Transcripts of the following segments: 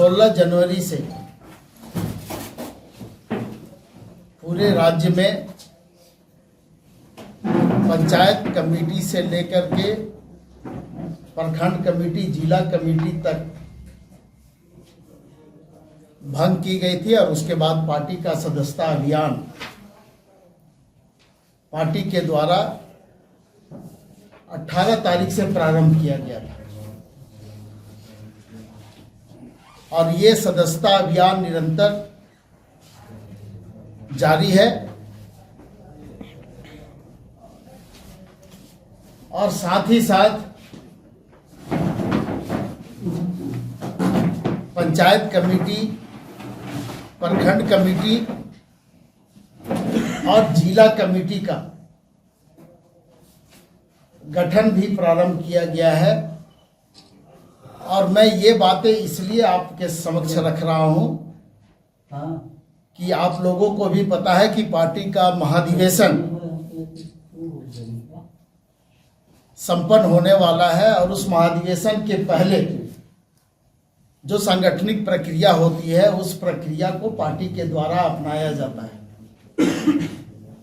16 जनवरी से पूरे राज्य में पंचायत कमेटी से लेकर के प्रखंड कमेटी, जिला कमेटी तक भंग की गई थी और उसके बाद पार्टी का सदस्यता अभियान पार्टी के द्वारा 18 तारीख से प्रारंभ किया गया था और ये सदस्यता अभियान निरंतर जारी है। और साथ ही साथ पंचायत कमेटी, प्रखंड कमेटी और जिला कमेटी का गठन भी प्रारंभ किया गया है। और मैं ये बातें इसलिए आपके समक्ष रख रहा हूं कि आप लोगों को भी पता है कि पार्टी का महाधिवेशन संपन्न होने वाला है और उस महाधिवेशन के पहले जो सांगठनिक प्रक्रिया होती है उस प्रक्रिया को पार्टी के द्वारा अपनाया जाता है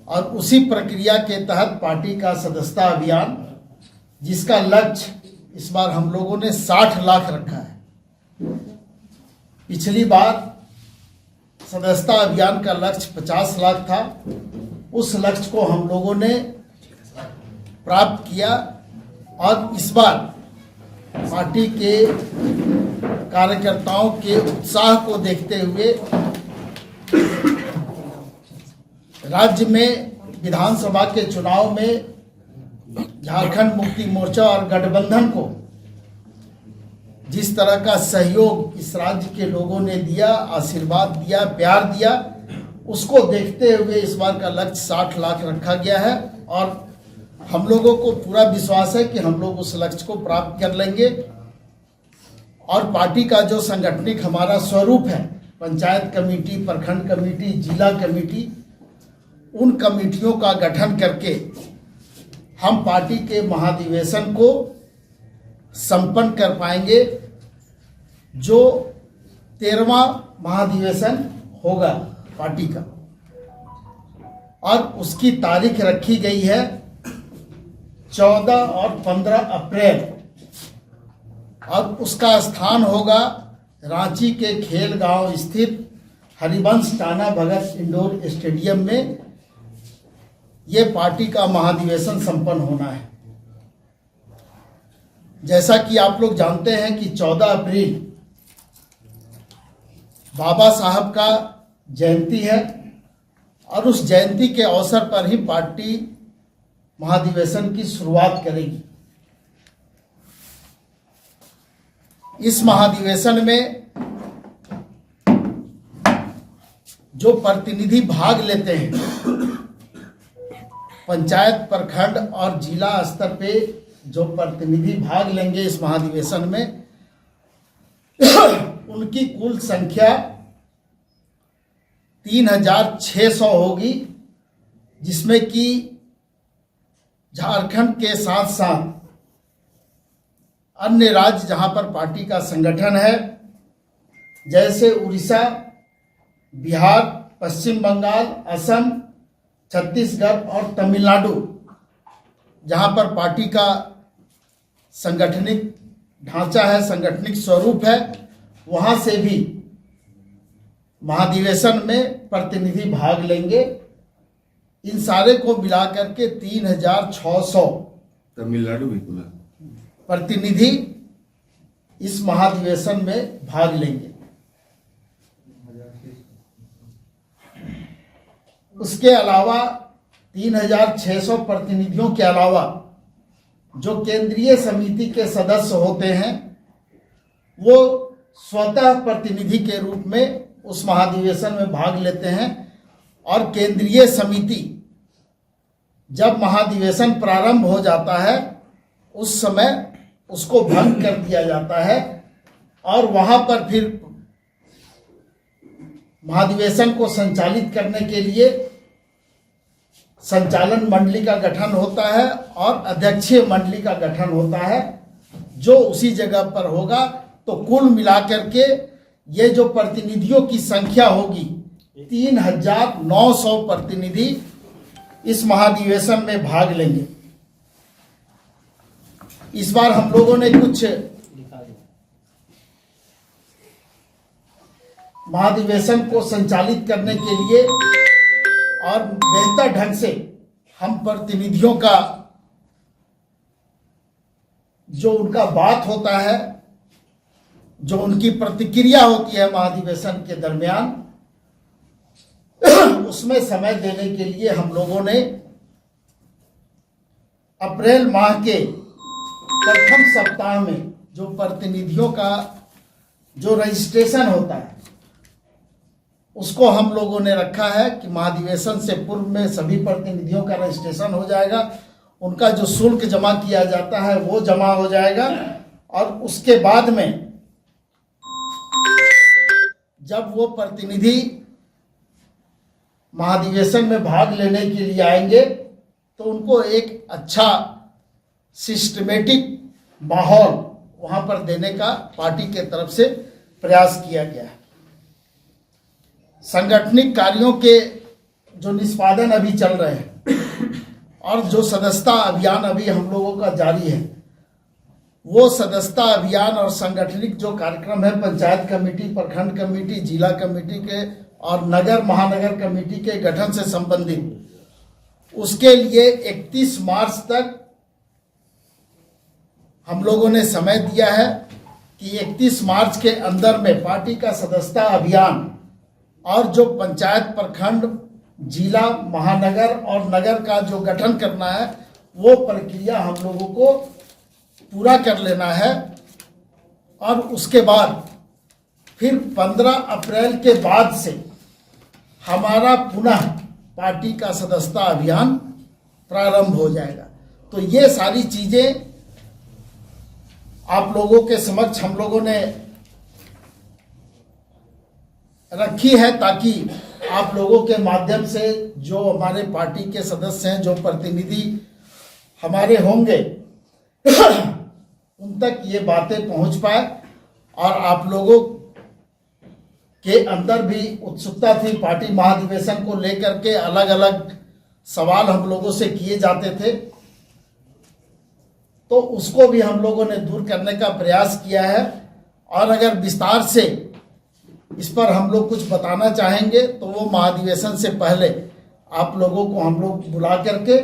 और उसी प्रक्रिया के तहत पार्टी का सदस्यता अभियान, जिसका लक्ष्य इस बार हम लोगों ने 60 लाख रखा है। पिछली बार सदस्यता अभियान का लक्ष्य 50 लाख था। उस लक्ष्य को हम लोगों ने प्राप्त किया और इस बार पार्टी के कार्यकर्ताओं के उत्साह को देखते हुए राज्य में विधानसभा के चुनाव में झारखंड मुक्ति मोर्चा और गठबंधन को जिस तरह का सहयोग इस राज्य के लोगों ने दिया, आशीर्वाद दिया, प्यार दिया, उसको देखते हुए इस बार का लक्ष्य 60 लाख रखा गया है और हम लोगों को पूरा विश्वास है कि हम लोग उस लक्ष्य को प्राप्त कर लेंगे। और पार्टी का जो संगठनिक हमारा स्वरूप है, पंचायत कमेटी, प्रखंड कमेटी, जिला कमेटी, उन कमेटियों का गठन करके हम पार्टी के महाधिवेशन को संपन्न कर पाएंगे, जो 13वां महाधिवेशन होगा पार्टी का। और उसकी तारीख रखी गई है 14 और 15 अप्रैल और उसका स्थान होगा रांची के खेल गांव स्थित हरिवंश टाना भगत इंडोर स्टेडियम में। ये पार्टी का महाधिवेशन संपन्न होना है। जैसा कि आप लोग जानते हैं कि 14 अप्रैल बाबा साहब का जयंती है और उस जयंती के अवसर पर ही पार्टी महाधिवेशन की शुरुआत करेगी। इस महाधिवेशन में जो प्रतिनिधि भाग लेते हैं, पंचायत, प्रखंड और जिला स्तर पे जो प्रतिनिधि भाग लेंगे इस महाधिवेशन में, उनकी कुल संख्या 3600 होगी, जिसमें कि झारखंड के साथ साथ अन्य राज्य जहां पर पार्टी का संगठन है, जैसे उड़ीसा, बिहार, पश्चिम बंगाल, असम, छत्तीसगढ़ और तमिलनाडु, जहां पर पार्टी का संगठनिक ढांचा है, संगठनिक स्वरूप है, वहां से भी महाधिवेशन में प्रतिनिधि भाग लेंगे। इन सारे को मिलाकर के 3600 तमिलनाडु भी प्रतिनिधि इस महाधिवेशन में भाग लेंगे। उसके अलावा 3600 प्रतिनिधियों के अलावा जो केंद्रीय समिति के सदस्य होते हैं, वो स्वतः प्रतिनिधि के रूप में उस महाधिवेशन में भाग लेते हैं और केंद्रीय समिति जब महाधिवेशन प्रारंभ हो जाता है उस समय उसको भंग कर दिया जाता है और वहां पर फिर महाधिवेशन को संचालित करने के लिए संचालन मंडली का गठन होता है और अध्यक्षीय मंडली का गठन होता है, जो उसी जगह पर होगा। तो कुल मिलाकर के ये जो प्रतिनिधियों की संख्या होगी 3,900 प्रतिनिधि इस महाधिवेशन में भाग लेंगे। इस बार हम लोगों ने कुछ महाधिवेशन को संचालित करने के लिए और बेहतर ढंग से हम प्रतिनिधियों का जो उनका बात होता है, जो उनकी प्रतिक्रिया होती है महाधिवेशन के दरमियान, उसमें समय देने के लिए हम लोगों ने अप्रैल माह के प्रथम सप्ताह में जो प्रतिनिधियों का जो रजिस्ट्रेशन होता है उसको हम लोगों ने रखा है कि महाधिवेशन से पूर्व में सभी प्रतिनिधियों का रजिस्ट्रेशन हो जाएगा, उनका जो शुल्क जमा किया जाता है वो जमा हो जाएगा और उसके बाद में जब वो प्रतिनिधि महाधिवेशन में भाग लेने के लिए आएंगे तो उनको एक अच्छा सिस्टमेटिक माहौल वहां पर देने का पार्टी के तरफ से प्रयास किया गया है। सांगठनिक कार्यों के जो निष्पादन अभी चल रहे हैं और जो सदस्यता अभियान अभी हम लोगों का जारी है, वो सदस्यता अभियान और सांगठनिक जो कार्यक्रम है पंचायत कमेटी, प्रखंड कमेटी, जिला कमेटी के और नगर महानगर कमेटी के गठन से संबंधित, उसके लिए 31 मार्च तक हम लोगों ने समय दिया है कि 31 मार्च के अंदर में पार्टी का सदस्यता अभियान और जो पंचायत, प्रखंड, जिला, महानगर और नगर का जो गठन करना है वो प्रक्रिया हम लोगों को पूरा कर लेना है। और उसके बाद फिर 15 अप्रैल के बाद से हमारा पुनः पार्टी का सदस्यता अभियान प्रारंभ हो जाएगा। तो ये सारी चीजें आप लोगों के समक्ष हम लोगों ने रखी है ताकि आप लोगों के माध्यम से जो हमारे पार्टी के सदस्य हैं, जो प्रतिनिधि हमारे होंगे, उन तक ये बातें पहुंच पाए और आप लोगों के अंदर भी उत्सुकता थी। पार्टी महाधिवेशन को लेकर के अलग अलग सवाल हम लोगों से किए जाते थे, तो उसको भी हम लोगों ने दूर करने का प्रयास किया है। और अगर विस्तार से इस पर हम लोग कुछ बताना चाहेंगे तो वो महाधिवेशन से पहले आप लोगों को हम लोग बुला करके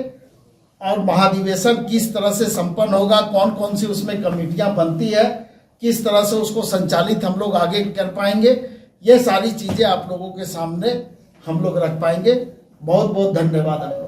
और महाधिवेशन किस तरह से संपन्न होगा, कौन कौन सी उसमें कमेटियां बनती है, किस तरह से उसको संचालित हम लोग आगे कर पाएंगे, ये सारी चीजें आप लोगों के सामने हम लोग रख पाएंगे। बहुत बहुत धन्यवाद आप लोग।